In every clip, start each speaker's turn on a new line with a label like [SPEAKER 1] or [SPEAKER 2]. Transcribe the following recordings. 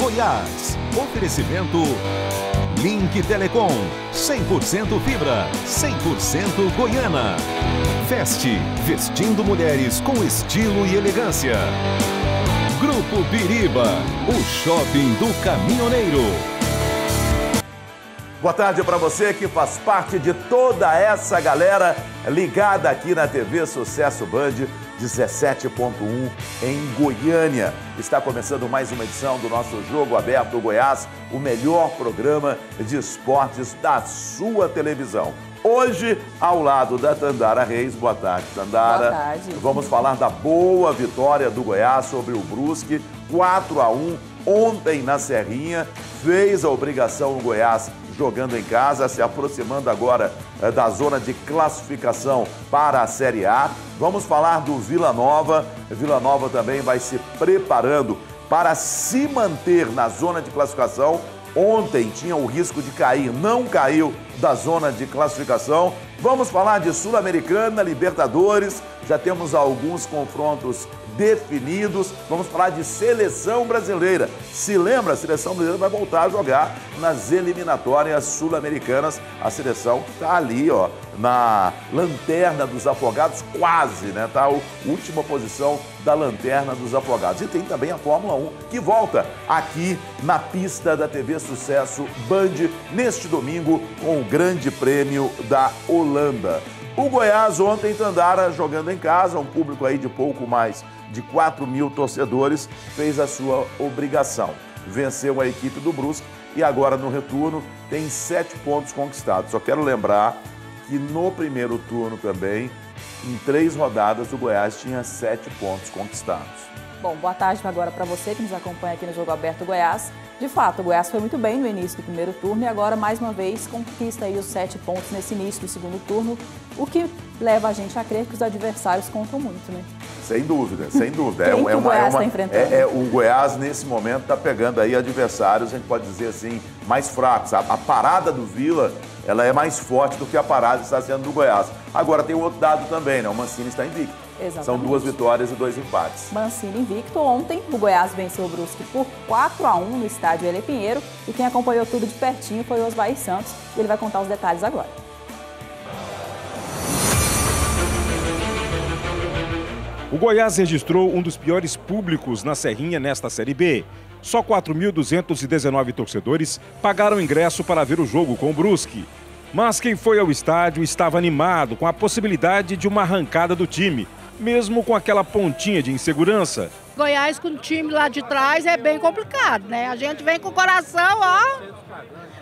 [SPEAKER 1] Goiás. Oferecimento Link Telecom, 100% fibra, 100% Goiana. Feste, vestindo mulheres com estilo e elegância. Grupo Biriba, o shopping do caminhoneiro.
[SPEAKER 2] Boa tarde para você que faz parte de toda essa galera ligada aqui na TV Sucesso Band 17.1 em Goiânia. Está começando mais uma edição do nosso Jogo Aberto Goiás, o melhor programa de esportes da sua televisão. Hoje, ao lado da Tandara Reis. Boa tarde, Tandara.
[SPEAKER 3] Boa tarde.
[SPEAKER 2] Vamos falar da boa vitória do Goiás sobre o Brusque, 4-1, ontem na Serrinha. Fez a obrigação o Goiás jogando em casa, se aproximando agora da zona de classificação para a Série A. Vamos falar do Vila Nova. Vila Nova também vai se preparando para se manter na zona de classificação. Ontem tinha o risco de cair, não caiu da zona de classificação. Vamos falar de Sul-Americana, Libertadores, já temos alguns confrontos definidos. Vamos falar de seleção brasileira. Se lembra, a seleção brasileira vai voltar a jogar nas eliminatórias sul-americanas. A seleção está ali, ó, na lanterna dos afogados, quase, né? Está a última posição da lanterna dos afogados. E tem também a Fórmula 1, que volta aqui na pista da TV Sucesso Band neste domingo com o Grande Prêmio da Holanda. O Goiás ontem, Tandara, jogando em casa, um público aí de pouco mais de 4 mil torcedores, fez a sua obrigação. Venceu a equipe do Brusque e agora no retorno tem 7 pontos conquistados. Só quero lembrar que no primeiro turno também, em 3 rodadas, o Goiás tinha 7 pontos conquistados.
[SPEAKER 3] Bom, boa tarde agora para você que nos acompanha aqui no Jogo Aberto Goiás. De fato, o Goiás foi muito bem no início do primeiro turno e agora, mais uma vez, conquista aí os 7 pontos nesse início do segundo turno, o que leva a gente a crer que os adversários contam muito, né?
[SPEAKER 2] Sem dúvida, sem dúvida.
[SPEAKER 3] Quem que o Goiás está enfrentando?
[SPEAKER 2] O Goiás, nesse momento, está pegando aí adversários, a gente pode dizer assim, mais fracos. A parada do Vila, ela é mais forte do que a parada que está sendo do Goiás. Agora, tem um outro dado também, né? O Mancini está invicto.
[SPEAKER 3] Exatamente.
[SPEAKER 2] São 2 vitórias e 2 empates.
[SPEAKER 3] Mancini invicto. Ontem, o Goiás venceu o Brusque por 4-1 no estádio Ele Pinheiro. E quem acompanhou tudo de pertinho foi o Osvair Santos. Ele vai contar os detalhes agora.
[SPEAKER 4] O Goiás registrou um dos piores públicos na Serrinha nesta Série B. Só 4.219 torcedores pagaram ingresso para ver o jogo com o Brusque. Mas quem foi ao estádio estava animado com a possibilidade de uma arrancada do time, mesmo com aquela pontinha de insegurança.
[SPEAKER 5] Goiás com o time lá de trás é bem complicado, né? A gente vem com o coração, ó,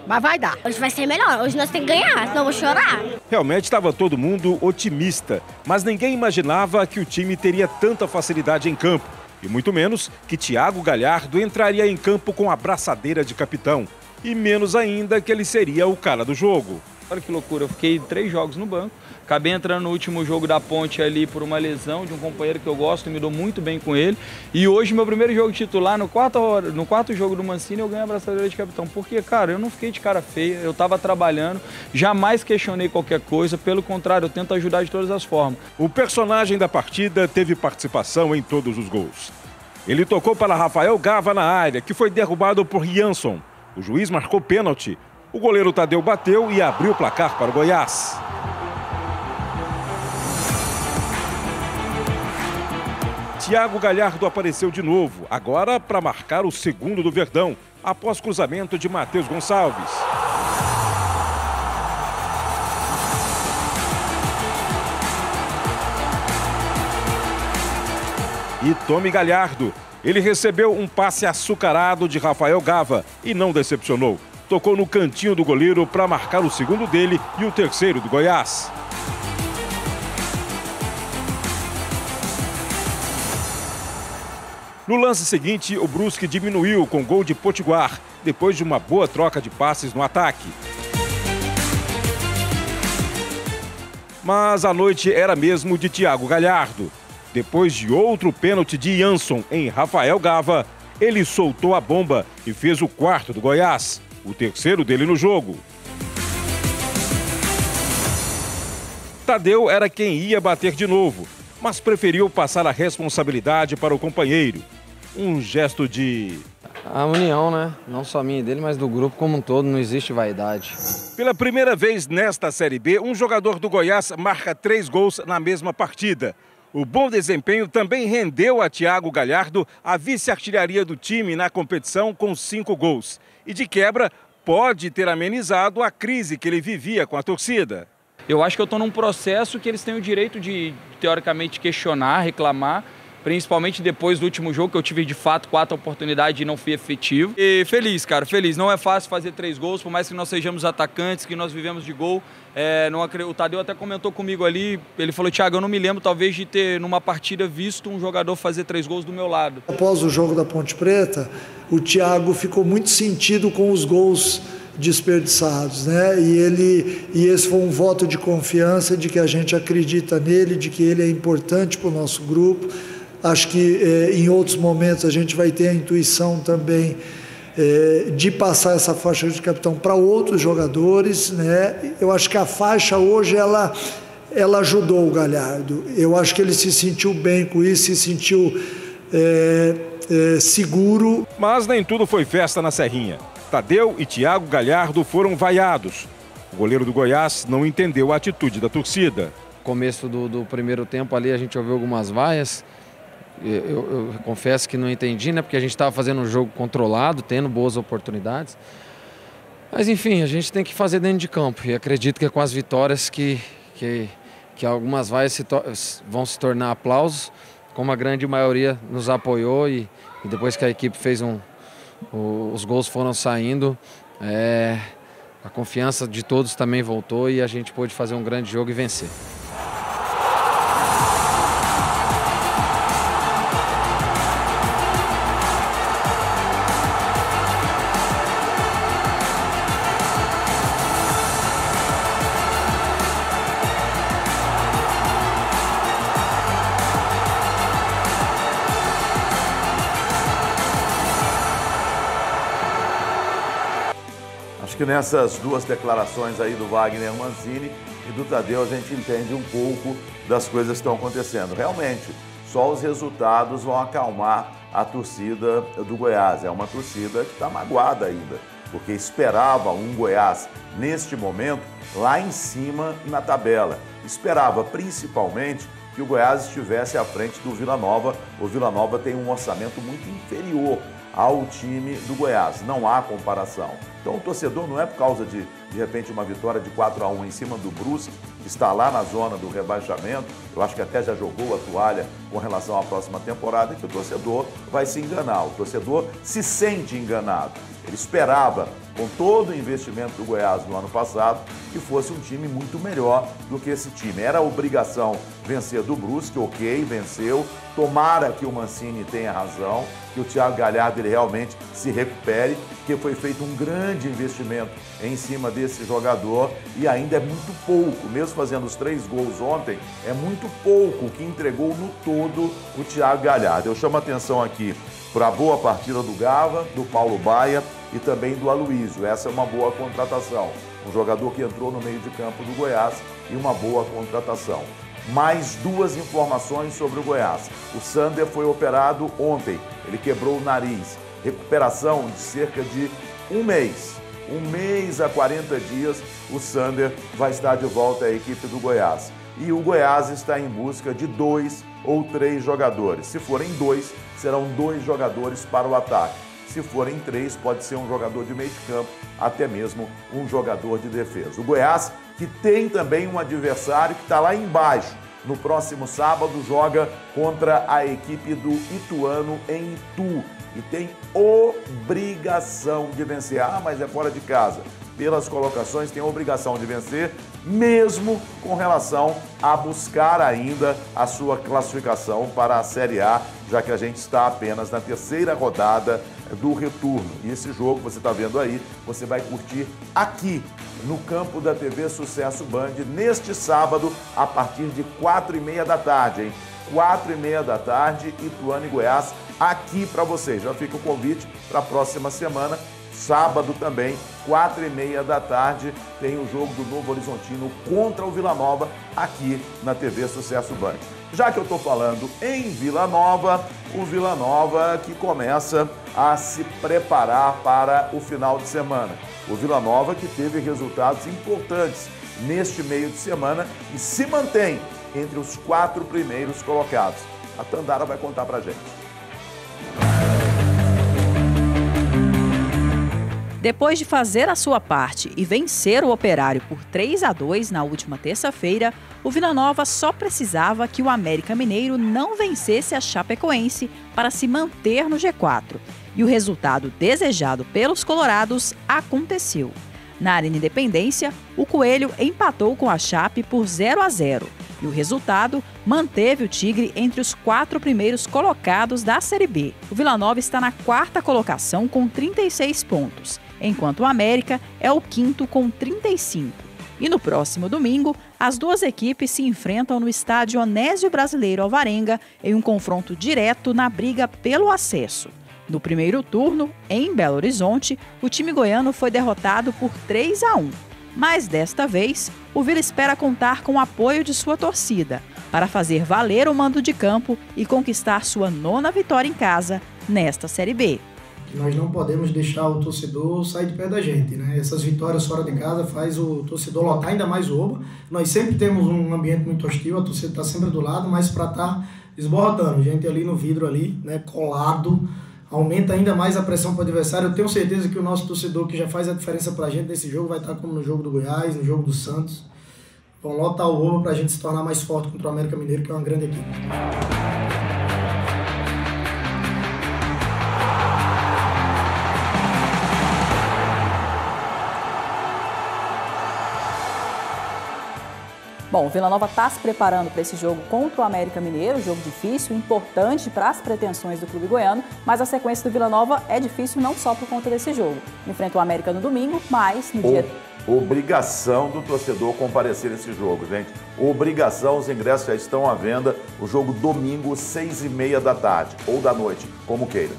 [SPEAKER 5] mas vai dar.
[SPEAKER 6] Hoje vai ser melhor, hoje nós temos que ganhar, senão eu vou chorar.
[SPEAKER 4] Realmente estava todo mundo otimista, mas ninguém imaginava que o time teria tanta facilidade em campo. E muito menos que Thiago Galhardo entraria em campo com a braçadeira de capitão. E menos ainda que ele seria o cara do jogo.
[SPEAKER 7] Olha que loucura, eu fiquei 3 jogos no banco, acabei entrando no último jogo da Ponte ali por uma lesão de um companheiro que eu gosto, me dou muito bem com ele. E hoje, meu primeiro jogo titular, no quarto jogo do Mancini, eu ganhei a braçadeira de capitão. Porque, cara, eu não fiquei de cara feia, eu estava trabalhando, jamais questionei qualquer coisa, pelo contrário, eu tento ajudar de todas as formas.
[SPEAKER 4] O personagem da partida teve participação em todos os gols. Ele tocou para Rafael Gava na área, que foi derrubado por Jansson. O juiz marcou pênalti. O goleiro Tadeu bateu e abriu o placar para o Goiás. Thiago Galhardo apareceu de novo, agora para marcar o segundo do Verdão, após cruzamento de Matheus Gonçalves. E tome Galhardo. Ele recebeu um passe açucarado de Rafael Gava e não decepcionou. Tocou no cantinho do goleiro para marcar o segundo dele e o terceiro do Goiás. No lance seguinte, o Brusque diminuiu com gol de Potiguar, depois de uma boa troca de passes no ataque. Mas a noite era mesmo de Thiago Galhardo. Depois de outro pênalti de Jansson em Rafael Gava, ele soltou a bomba e fez o quarto do Goiás, o terceiro dele no jogo. Tadeu era quem ia bater de novo, mas preferiu passar a responsabilidade para o companheiro. Um gesto de
[SPEAKER 8] A união, né? Não só minha e dele, mas do grupo como um todo, não existe vaidade.
[SPEAKER 4] Pela primeira vez nesta Série B, um jogador do Goiás marca 3 gols na mesma partida. O bom desempenho também rendeu a Thiago Galhardo a vice-artilharia do time na competição com 5 gols. E de quebra, pode ter amenizado a crise que ele vivia com a torcida.
[SPEAKER 7] Eu acho que eu estou num processo que eles têm o direito de, teoricamente, questionar, reclamar, principalmente depois do último jogo, que eu tive de fato 4 oportunidades e não fui efetivo. E feliz, cara, feliz. Não é fácil fazer 3 gols, por mais que nós sejamos atacantes, que nós vivemos de gol. O Tadeu até comentou comigo ali, ele falou: Thiago, eu não me lembro talvez de ter numa partida visto um jogador fazer 3 gols do meu lado.
[SPEAKER 9] Após o jogo da Ponte Preta, o Thiago ficou muito sentido com os gols desperdiçados, né? E esse foi um voto de confiança, de que a gente acredita nele, de que ele é importante para o nosso grupo. Acho que em outros momentos a gente vai ter a intuição também de passar essa faixa de capitão para outros jogadores, né? Eu acho que a faixa hoje ela ajudou o Galhardo. Eu acho que ele se sentiu bem com isso, se sentiu seguro.
[SPEAKER 4] Mas nem tudo foi festa na Serrinha. Tadeu e Thiago Galhardo foram vaiados. O goleiro do Goiás não entendeu a atitude da torcida.
[SPEAKER 8] No começo do primeiro tempo ali a gente ouviu algumas vaias. Eu confesso que não entendi, né? Porque a gente estava fazendo um jogo controlado, tendo boas oportunidades. Mas enfim, a gente tem que fazer dentro de campo. E acredito que é com as vitórias que algumas vaias vão se tornar aplausos, como a grande maioria nos apoiou e depois que a equipe fez os gols foram saindo, a confiança de todos também voltou e a gente pôde fazer um grande jogo e vencer.
[SPEAKER 2] Acho que nessas duas declarações aí do Wagner Mancini e do Tadeu a gente entende um pouco das coisas que estão acontecendo. Realmente, só os resultados vão acalmar a torcida do Goiás. É uma torcida que está magoada ainda, porque esperava um Goiás neste momento lá em cima na tabela. Esperava principalmente que o Goiás estivesse à frente do Vila Nova. O Vila Nova tem um orçamento muito inferior ao time do Goiás, não há comparação. Então o torcedor não é por causa de repente, uma vitória de 4-1 em cima do Brusque, que está lá na zona do rebaixamento, eu acho que até já jogou a toalha com relação à próxima temporada, que o torcedor vai se enganar, o torcedor se sente enganado. Ele esperava, com todo o investimento do Goiás no ano passado, que fosse um time muito melhor do que esse time. Era a obrigação vencer do Brusque, ok, venceu. Tomara que o Mancini tenha razão, que o Thiago Galhardo ele realmente se recupere, porque foi feito um grande investimento em cima desse jogador e ainda é muito pouco, mesmo fazendo os 3 gols ontem, é muito pouco o que entregou no todo o Thiago Galhardo. Eu chamo a atenção aqui para a boa partida do Gava, do Paulo Baia e também do Aloísio. Essa é uma boa contratação. Um jogador que entrou no meio de campo do Goiás e uma boa contratação. Mais 2 informações sobre o Goiás. O Sander foi operado ontem. Ele quebrou o nariz. Recuperação de cerca de 1 mês. 1 mês a 40 dias, o Sander vai estar de volta à equipe do Goiás. E o Goiás está em busca de 2 ou 3 jogadores. Se forem 2, serão 2 jogadores para o ataque. Se forem 3, pode ser um jogador de meio de campo, até mesmo um jogador de defesa. O Goiás, que tem também um adversário que está lá embaixo. No próximo sábado, joga contra a equipe do Ituano em Itu. E tem obrigação de vencer. Ah, mas é fora de casa. Pelas colocações, tem a obrigação de vencer, mesmo com relação a buscar ainda a sua classificação para a Série A, já que a gente está apenas na 3ª rodada do retorno. E esse jogo, você está vendo aí, você vai curtir aqui, no campo da TV Sucesso Band, neste sábado, a partir de 4h30 da tarde, hein? 4h30 da tarde, Ituano e Goiás, aqui para vocês. Já fica o convite para a próxima semana. Sábado também, 4h30 da tarde, tem o jogo do Novo Horizontino contra o Vila Nova aqui na TV Sucesso Band. Já que eu estou falando em Vila Nova, o Vila Nova que começa a se preparar para o final de semana. O Vila Nova que teve resultados importantes neste meio de semana e se mantém entre os 4 primeiros colocados. A Tandara vai contar pra gente.
[SPEAKER 3] Depois de fazer a sua parte e vencer o Operário por 3-2 na última terça-feira, o Vila Nova só precisava que o América Mineiro não vencesse a Chapecoense para se manter no G4. E o resultado desejado pelos colorados aconteceu. Na Arena Independência, o Coelho empatou com a Chape por 0-0. E o resultado manteve o Tigre entre os 4 primeiros colocados da Série B. O Vila Nova está na 4ª colocação com 36 pontos, enquanto o América é o 5º com 35. E no próximo domingo, as duas equipes se enfrentam no estádio Onésio Brasileiro Alvarenga em um confronto direto na briga pelo acesso. No primeiro turno, em Belo Horizonte, o time goiano foi derrotado por 3-1. Mas desta vez, o Vila espera contar com o apoio de sua torcida para fazer valer o mando de campo e conquistar sua 9ª vitória em casa nesta Série B.
[SPEAKER 10] Nós não podemos deixar o torcedor sair de pé da gente, né? Essas vitórias fora de casa faz o torcedor lotar ainda mais o oba. Nós sempre temos um ambiente muito hostil, a torcida está sempre do lado, mas para estar esborrotando, gente ali no vidro ali, né, colado, aumenta ainda mais a pressão para o adversário. Eu tenho certeza que o nosso torcedor, que já faz a diferença para a gente nesse jogo, vai estar como no jogo do Goiás, no jogo do Santos. Vão lotar o oba para a gente se tornar mais forte contra o América Mineiro, que é uma grande equipe.
[SPEAKER 3] Bom, o Vila Nova está se preparando para esse jogo contra o América Mineiro, jogo difícil, importante para as pretensões do clube goiano, mas a sequência do Vila Nova é difícil não só por conta desse jogo. Enfrenta o América no domingo, mas no dia...
[SPEAKER 2] Obrigação do torcedor comparecer nesse jogo, gente. Obrigação, os ingressos já estão à venda. O jogo domingo, 6h30 da tarde ou da noite, como queira.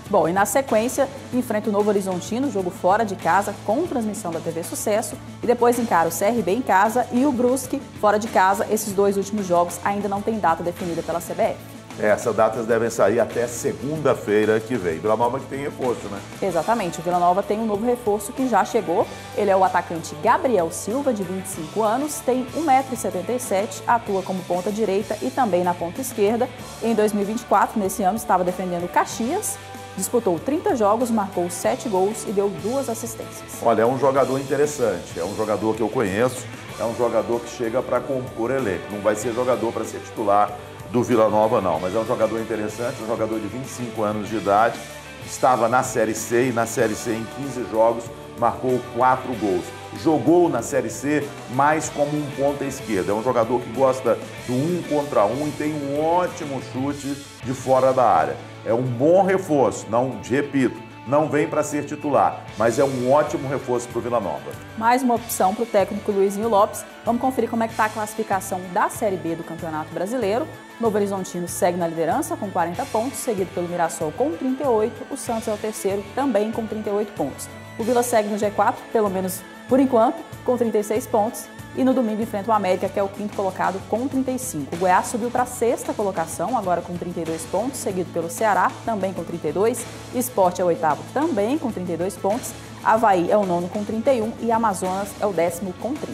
[SPEAKER 3] Bom, e na sequência, enfrenta o Novo Horizontino, jogo fora de casa, com transmissão da TV Sucesso. E depois encara o CRB em casa e o Brusque fora de casa. Esses 2 últimos jogos ainda não tem data definida pela CBF.
[SPEAKER 2] Essas datas devem sair até segunda-feira que vem. Vila Nova que tem reforço, né?
[SPEAKER 3] Exatamente. O Vila Nova tem um novo reforço que já chegou. Ele é o atacante Gabriel Silva, de 25 anos, tem 1,77 m, atua como ponta direita e também na ponta esquerda. Em 2024, nesse ano, estava defendendo o Caxias. Disputou 30 jogos, marcou 7 gols e deu 2 assistências.
[SPEAKER 2] Olha, é um jogador interessante, é um jogador que eu conheço, é um jogador que chega para compor elenco. Não vai ser jogador para ser titular do Vila Nova, não, mas é um jogador interessante, um jogador de 25 anos de idade, estava na Série C e na Série C em 15 jogos, marcou 4 gols. Jogou na Série C mais como um ponta esquerda. É um jogador que gosta do 1 contra 1 e tem um ótimo chute de fora da área. É um bom reforço, não, repito, não vem para ser titular, mas é um ótimo reforço para o Vila Nova.
[SPEAKER 3] Mais uma opção para o técnico Luizinho Lopes. Vamos conferir como é que está a classificação da Série B do Campeonato Brasileiro. Novo Horizontino segue na liderança com 40 pontos, seguido pelo Mirassol com 38. O Santos é o terceiro, também com 38 pontos. O Vila segue no G4, pelo menos por enquanto, com 36 pontos. E no domingo enfrenta o América, que é o 5º colocado, com 35. O Goiás subiu para a 6ª colocação, agora com 32 pontos, seguido pelo Ceará, também com 32. Sport é o 8º, também com 32 pontos. Avaí é o 9º com 31 e Amazonas é o 10º com 30.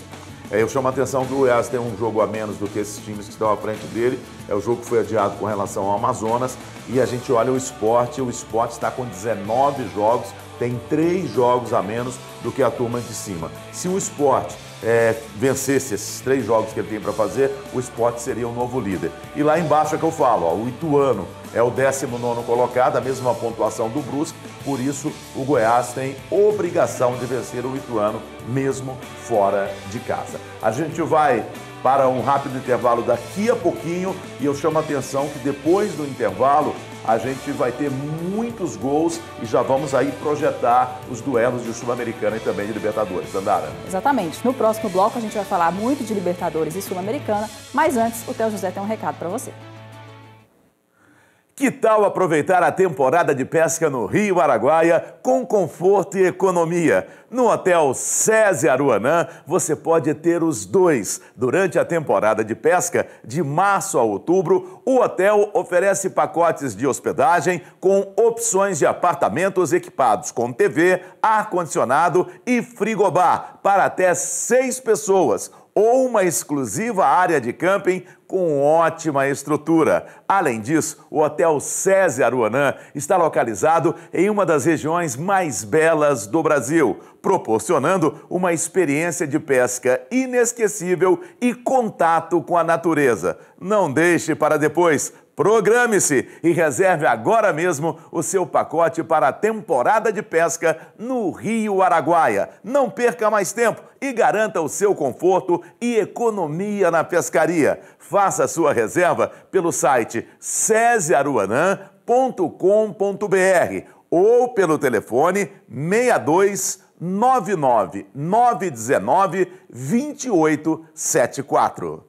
[SPEAKER 2] Eu chamo a atenção que o Goiás tem um jogo a menos do que esses times que estão à frente dele. É o jogo que foi adiado com relação ao Amazonas. E a gente olha o Sport está com 19 jogos, tem 3 jogos a menos do que a turma de cima. Se o Sport vencesse esses 3 jogos que ele tem para fazer, o Sport seria o novo líder. E lá embaixo é que eu falo, ó, o Ituano é o 19º colocado, a mesma pontuação do Brusque, por isso o Goiás tem obrigação de vencer o Ituano, mesmo fora de casa. A gente vai para um rápido intervalo daqui a pouquinho e eu chamo a atenção que depois do intervalo a gente vai ter muitos gols e já vamos aí projetar os duelos de Sul-Americana e também de Libertadores. Andara?
[SPEAKER 3] Exatamente. No próximo bloco a gente vai falar muito de Libertadores e Sul-Americana, mas antes o Theo José tem um recado para você.
[SPEAKER 2] Que tal aproveitar a temporada de pesca no Rio Araguaia com conforto e economia? No Hotel SESI Aruanã, você pode ter os dois. Durante a temporada de pesca, de março a outubro, o hotel oferece pacotes de hospedagem com opções de apartamentos equipados com TV, ar-condicionado e frigobar para até 6 pessoas, ou uma exclusiva área de camping com ótima estrutura. Além disso, o Hotel SESI Aruanã está localizado em uma das regiões mais belas do Brasil, proporcionando uma experiência de pesca inesquecível e contato com a natureza. Não deixe para depois. Programe-se e reserve agora mesmo o seu pacote para a temporada de pesca no Rio Araguaia. Não perca mais tempo e garanta o seu conforto e economia na pescaria. Faça a sua reserva pelo site sesiaruanã.com.br ou pelo telefone 62 99 919 2874.